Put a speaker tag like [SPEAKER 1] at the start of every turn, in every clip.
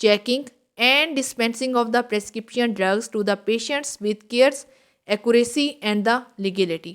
[SPEAKER 1] checking and dispensing of the prescription drugs to the patients with cares, accuracy and the legality।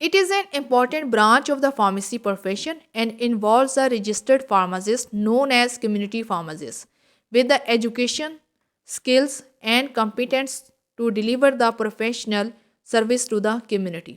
[SPEAKER 1] It is an important branch of the pharmacy profession and involves a registered pharmacist known as community pharmacist with the education, skills and competence to deliver the professional service to the community।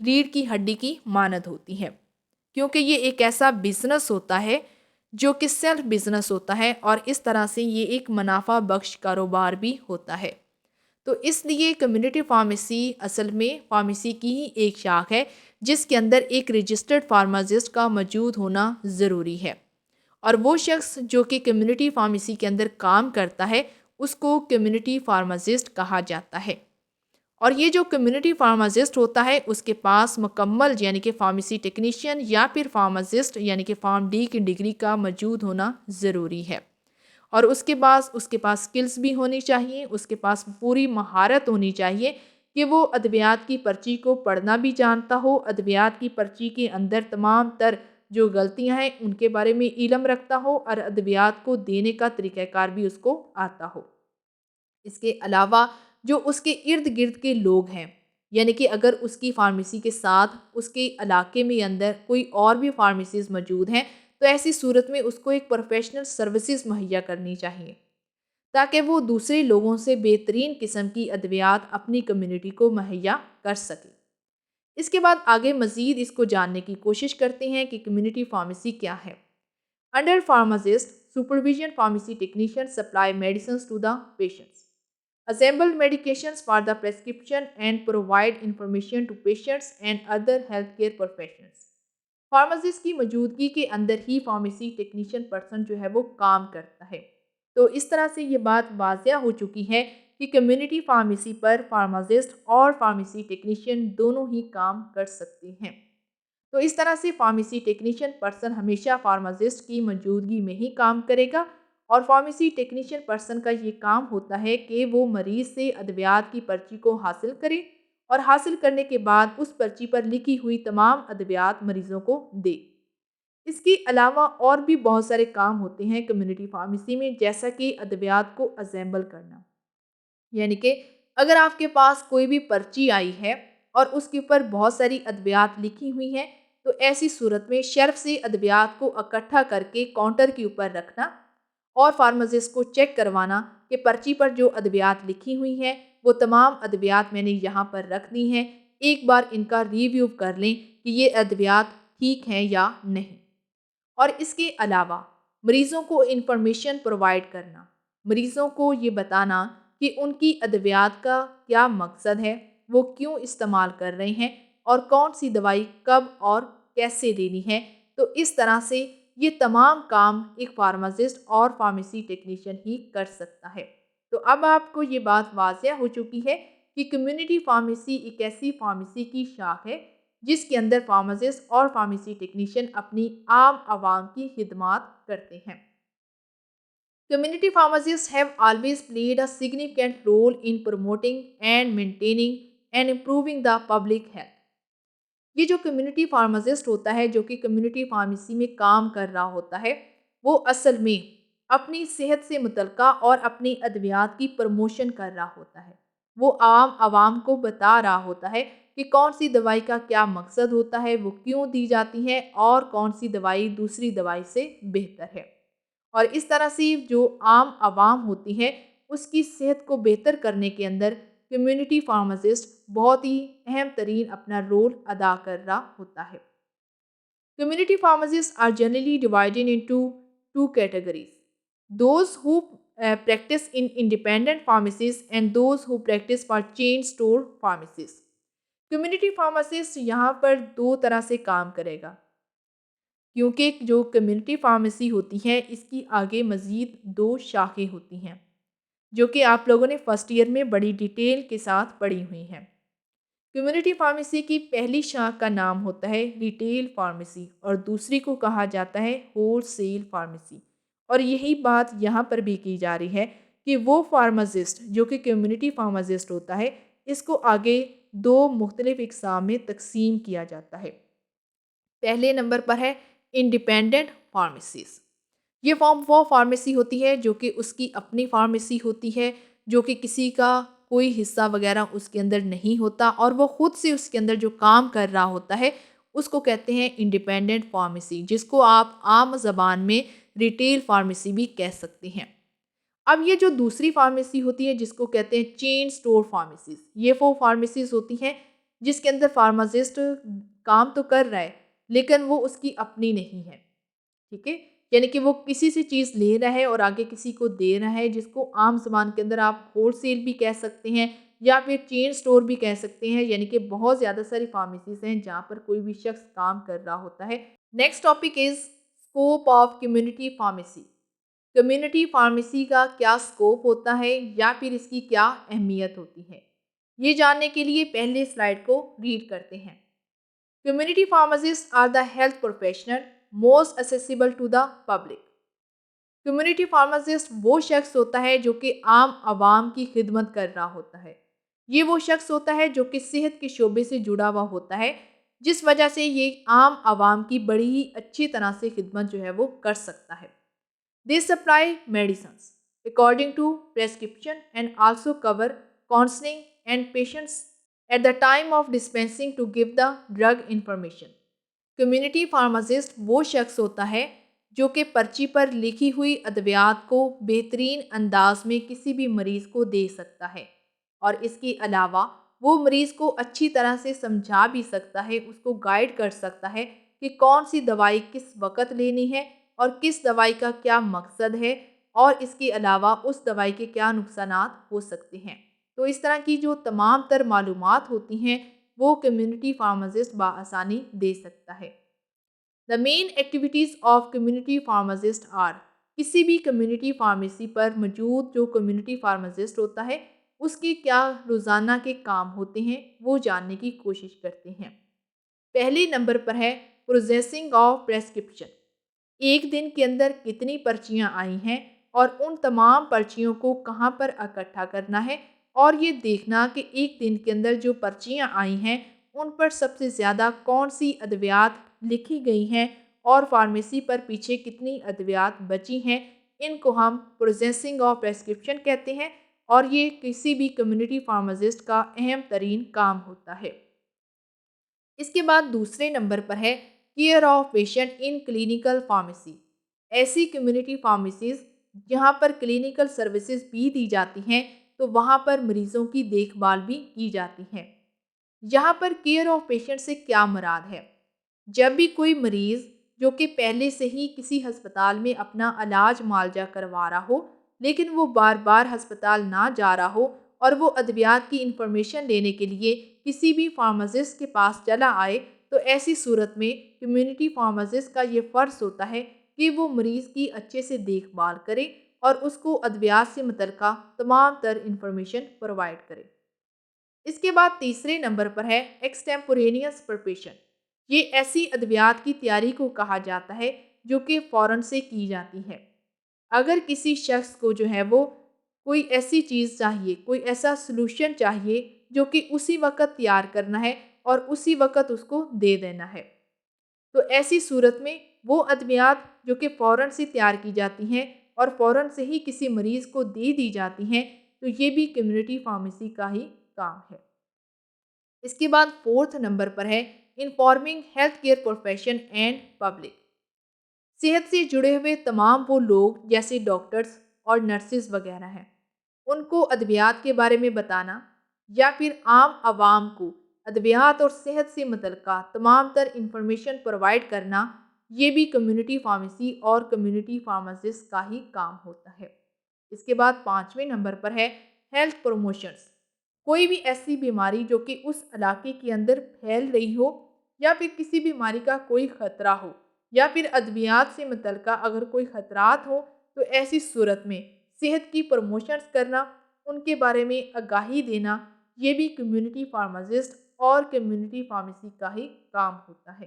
[SPEAKER 1] ریڑھ کی ہڈی کی مانند ہوتی ہے، کیونکہ یہ ایک ایسا بزنس ہوتا ہے جو کہ سیلف بزنس ہوتا ہے، اور اس طرح سے یہ ایک منافع بخش کاروبار بھی ہوتا ہے۔ تو اس لیے کمیونٹی فارمیسی اصل میں فارمیسی کی ہی ایک شاخ ہے، جس کے اندر ایک رجسٹرڈ فارماسسٹ کا موجود ہونا ضروری ہے، اور وہ شخص جو کہ کمیونٹی فارمیسی کے اندر کام کرتا ہے اس کو کمیونٹی فارماسسٹ کہا جاتا ہے۔ اور یہ جو کمیونٹی فارماسسٹ ہوتا ہے اس کے پاس مکمل یعنی کہ فارمیسی ٹیکنیشین یا پھر فارماسسٹ یعنی کہ فارم ڈی کی ڈگری کا موجود ہونا ضروری ہے، اور اس کے پاس سکلز بھی ہونی چاہیے، اس کے پاس پوری مہارت ہونی چاہیے کہ وہ ادویات کی پرچی کو پڑھنا بھی جانتا ہو، ادویات کی پرچی کے اندر تمام تر جو غلطیاں ہیں ان کے بارے میں علم رکھتا ہو، اور ادویات کو دینے کا طریقہ کار بھی اس کو آتا ہو۔ اس کے علاوہ جو اس کے ارد گرد کے لوگ ہیں، یعنی کہ اگر اس کی فارمیسی کے ساتھ اس کے علاقے میں اندر کوئی اور بھی فارمیسیز موجود ہیں تو ایسی صورت میں اس کو ایک پروفیشنل سروسز مہیا کرنی چاہیے، تاکہ وہ دوسرے لوگوں سے بہترین قسم کی ادویات اپنی کمیونٹی کو مہیا کر سکے۔ اس کے بعد آگے مزید اس کو جاننے کی کوشش کرتے ہیں کہ کمیونٹی فارمیسی کیا ہے۔ Under pharmacist supervision pharmacy technician supply medicines to the patients, assemble medications for the prescription and provide information to patients and other healthcare professionals۔ Pharmacist کی موجودگی کے اندر ہی فارمیسی ٹیکنیشین پرسن جو ہے وہ کام کرتا ہے۔ تو اس طرح سے یہ بات واضح ہو چکی ہے کہ کمیونٹی فارمیسی پر فارماسسٹ اور فارمیسی ٹیکنیشین دونوں ہی کام کر سکتے ہیں۔ تو اس طرح سے فارمیسی ٹیکنیشین پرسن ہمیشہ فارماسسٹ کی موجودگی میں ہی کام کرے گا، اور فارمیسی ٹیکنیشین پرسن کا یہ کام ہوتا ہے کہ وہ مریض سے ادویات کی پرچی کو حاصل کرے، اور حاصل کرنے کے بعد اس پرچی پر لکھی ہوئی تمام ادویات مریضوں کو دے۔ اس کے علاوہ اور بھی بہت سارے کام ہوتے ہیں کمیونٹی فارمیسی میں، جیسا کہ ادویات کو اسمبل کرنا، یعنی کہ اگر آپ کے پاس کوئی بھی پرچی آئی ہے اور اس کے اوپر بہت ساری ادویات لکھی ہوئی ہیں تو ایسی صورت میں شیلف سے ادویات کو اکٹھا کر کے کاؤنٹر کے اوپر رکھنا، اور فارماسسٹ کو چیک کروانا کہ پرچی پر جو ادویات لکھی ہوئی ہیں وہ تمام ادویات میں نے یہاں پر رکھ دی ہیں، ایک بار ان کا ریویو کر لیں کہ یہ ادویات ٹھیک ہیں یا نہیں۔ اور اس کے علاوہ مریضوں کو انفارمیشن پرووائڈ کرنا، مریضوں کو یہ بتانا کہ ان کی ادویات کا کیا مقصد ہے، وہ کیوں استعمال کر رہے ہیں، اور کون سی دوائی کب اور کیسے لینی ہے۔ تو اس طرح سے یہ تمام کام ایک فارماسسٹ اور فارمیسی ٹیکنیشین ہی کر سکتا ہے۔ تو اب آپ کو یہ بات واضح ہو چکی ہے کہ کمیونٹی فارمیسی ایک ایسی فارمیسی کی شاخ ہے جس کے اندر فارماسسٹ اور فارمیسی ٹیکنیشین اپنی عام عوام کی خدمات کرتے ہیں۔ Community pharmacists have always played a significant role in promoting and maintaining and improving the public health۔ یہ جو کمیونٹی فارماسسٹ ہوتا ہے جو کہ کمیونٹی فارمیسی میں کام کر رہا ہوتا ہے، وہ اصل میں اپنی صحت سے متعلقہ اور اپنی ادویات کی پروموشن کر رہا ہوتا ہے۔ وہ عام عوام کو بتا رہا ہوتا ہے کہ کون سی دوائی کا کیا مقصد ہوتا ہے، وہ کیوں دی جاتی ہے، اور کون سی دوائی دوسری دوائی سے بہتر ہے۔ اور اس طرح سے جو عام عوام ہوتی ہے اس کی صحت کو بہتر کرنے کے اندر کمیونٹی فارماسسٹ بہت ہی اہم ترین اپنا رول ادا کر رہا ہوتا ہے۔ Community pharmacist are generally divided into two categories, those who practice in independent pharmacies and those who practice for chain store pharmacies. Community pharmacist یہاں پر دو طرح سے کام کرے گا، کیونکہ جو کمیونٹی فارمیسی ہوتی ہے اس کی آگے مزید دو شاخیں ہوتی ہیں جو کہ آپ لوگوں نے فرسٹ ایئر میں بڑی ڈیٹیل کے ساتھ پڑھی ہوئی ہیں۔ کمیونٹی فارمیسی کی پہلی شاخ کا نام ہوتا ہے ریٹیل فارمیسی، اور دوسری کو کہا جاتا ہے ہول سیل فارمیسی۔ اور یہی بات یہاں پر بھی کی جا رہی ہے کہ وہ فارماسسٹ جو کہ کمیونٹی فارماسسٹ ہوتا ہے اس کو آگے دو مختلف اقسام میں تقسیم کیا جاتا ہے۔ پہلے نمبر پر ہے انڈیپینڈنٹ فارمیسیز۔ یہ وہ فارمیسی ہوتی ہے جو کہ اس کی اپنی فارمیسی ہوتی ہے، جو کہ کسی کا کوئی حصہ وغیرہ اس کے اندر نہیں ہوتا، اور وہ خود سے اس کے اندر جو کام کر رہا ہوتا ہے اس کو کہتے ہیں انڈیپینڈنٹ فارمیسی، جس کو آپ عام زبان میں ریٹیل فارمیسی بھی کہہ سکتے ہیں۔ اب یہ جو دوسری فارمیسی ہوتی ہے جس کو کہتے ہیں چین اسٹور فارمیسیز، یہ وہ فارمیسیز ہوتی ہیں جس کے اندر فارماسسٹ کام تو کر رہا ہے لیکن وہ اس کی اپنی نہیں ہے، ٹھیک ہے، یعنی کہ وہ کسی سے چیز لے رہا ہے اور آگے کسی کو دے رہا ہے، جس کو عام زبان کے اندر آپ ہول سیل بھی کہہ سکتے ہیں یا پھر چین سٹور بھی کہہ سکتے ہیں، یعنی کہ بہت زیادہ ساری فارمیسیز ہیں جہاں پر کوئی بھی شخص کام کر رہا ہوتا ہے۔ Next topic is scope of community pharmacy. Community pharmacy کا کیا اسکوپ ہوتا ہے یا پھر اس کی کیا اہمیت ہوتی ہے، یہ جاننے کے لیے پہلے سلائیڈ کو ریڈ کرتے ہیں۔ Community pharmacist are the health professional most accessible to the public. Community pharmacist وہ شخص ہوتا ہے جو کہ عام عوام کی خدمت کر رہا ہوتا ہے۔ یہ وہ شخص ہوتا ہے جو کہ صحت کے شعبے سے جڑا ہوا ہوتا ہے، جس وجہ سے یہ عام عوام کی بڑی ہی اچھی طرح سے خدمت جو ہے وہ کر سکتا ہے۔ They supply medicines according to prescription and also cover counseling and patients at the time of dispensing to give the drug information۔ Community pharmacist وہ شخص ہوتا ہے جو کہ پرچی پر لکھی ہوئی ادویات کو بہترین انداز میں کسی بھی مریض کو دے سکتا ہے، اور اس کے علاوہ وہ مریض کو اچھی طرح سے سمجھا بھی سکتا ہے، اس کو گائیڈ کر سکتا ہے کہ کون سی دوائی کس وقت لینی ہے اور کس دوائی کا کیا مقصد ہے، اور اس کے علاوہ اس دوائی کے کیا نقصانات ہو سکتے ہیں۔ تو اس طرح کی جو تمام تر معلومات ہوتی ہیں وہ کمیونٹی فارماسسٹ بآسانی دے سکتا ہے۔ The main activities of community pharmacist are، کسی بھی کمیونٹی فارمیسی پر موجود جو کمیونٹی فارماسسٹ ہوتا ہے اس کے کیا روزانہ کے کام ہوتے ہیں وہ جاننے کی کوشش کرتے ہیں۔ پہلے نمبر پر ہے پروسیسنگ آف پریسکرپشن۔ ایک دن کے اندر کتنی پرچیاں آئی ہیں اور ان تمام پرچیوں کو کہاں پر اکٹھا کرنا ہے، اور یہ دیکھنا کہ ایک دن کے اندر جو پرچیاں آئی ہیں ان پر سب سے زیادہ کون سی ادویات لکھی گئی ہیں اور فارمیسی پر پیچھے کتنی ادویات بچی ہیں، ان کو ہم پروسیسنگ آف پریسکرپشن کہتے ہیں، اور یہ کسی بھی کمیونٹی فارماسسٹ کا اہم ترین کام ہوتا ہے۔ اس کے بعد دوسرے نمبر پر ہے care of patient in clinical pharmacy. ایسی کمیونٹی فارمیسیز جہاں پر کلینکل سروسز بھی دی جاتی ہیں تو وہاں پر مریضوں کی دیکھ بھال بھی کی جاتی ہے۔ یہاں پر کیئر آف پیشنٹ سے کیا مراد ہے؟ جب بھی کوئی مریض جو کہ پہلے سے ہی کسی ہسپتال میں اپنا علاج معالجہ کروا رہا ہو لیکن وہ بار بار ہسپتال نہ جا رہا ہو اور وہ ادویات کی انفارمیشن لینے کے لیے کسی بھی فارماسسٹ کے پاس چلا آئے، تو ایسی صورت میں کمیونٹی فارماسسٹ کا یہ فرض ہوتا ہے کہ وہ مریض کی اچھے سے دیکھ بھال کرے اور اس کو ادویات سے متعلقہ تمام تر انفارمیشن پرووائڈ کرے۔ اس کے بعد تیسرے نمبر پر ہے ایکسٹیمپورینیس پریپریشن۔ یہ ایسی ادویات کی تیاری کو کہا جاتا ہے جو کہ فوراً سے کی جاتی ہے۔ اگر کسی شخص کو جو ہے وہ کوئی ایسی چیز چاہیے، کوئی ایسا سلوشن چاہیے جو کہ اسی وقت تیار کرنا ہے اور اسی وقت اس کو دے دینا ہے، تو ایسی صورت میں وہ ادویات جو کہ فوراً سے تیار کی جاتی ہیں اور فوراً سے ہی کسی مریض کو دے دی جاتی ہیں، تو یہ بھی کمیونٹی فارمیسی کا ہی کام ہے۔ اس کے بعد فورتھ نمبر پر ہے informing health care profession and public. صحت سے جڑے ہوئے تمام وہ لوگ جیسے ڈاکٹرز اور نرسز وغیرہ ہیں، ان کو ادویات کے بارے میں بتانا یا پھر عام عوام کو ادویات اور صحت سے متعلقہ تمام تر انفارمیشن پرووائڈ کرنا، یہ بھی کمیونٹی فارمیسی اور کمیونٹی فارماسسٹ کا ہی کام ہوتا ہے۔ اس کے بعد پانچویں نمبر پر ہے ہیلتھ پروموشنز۔ کوئی بھی ایسی بیماری جو کہ اس علاقے کے اندر پھیل رہی ہو یا پھر کسی بیماری کا کوئی خطرہ ہو یا پھر ادویات سے متعلقہ اگر کوئی خطرات ہو، تو ایسی صورت میں صحت کی پروموشنز کرنا، ان کے بارے میں آگاہی دینا، یہ بھی کمیونٹی فارماسسٹ اور کمیونٹی فارمیسی کا ہی کام ہوتا ہے۔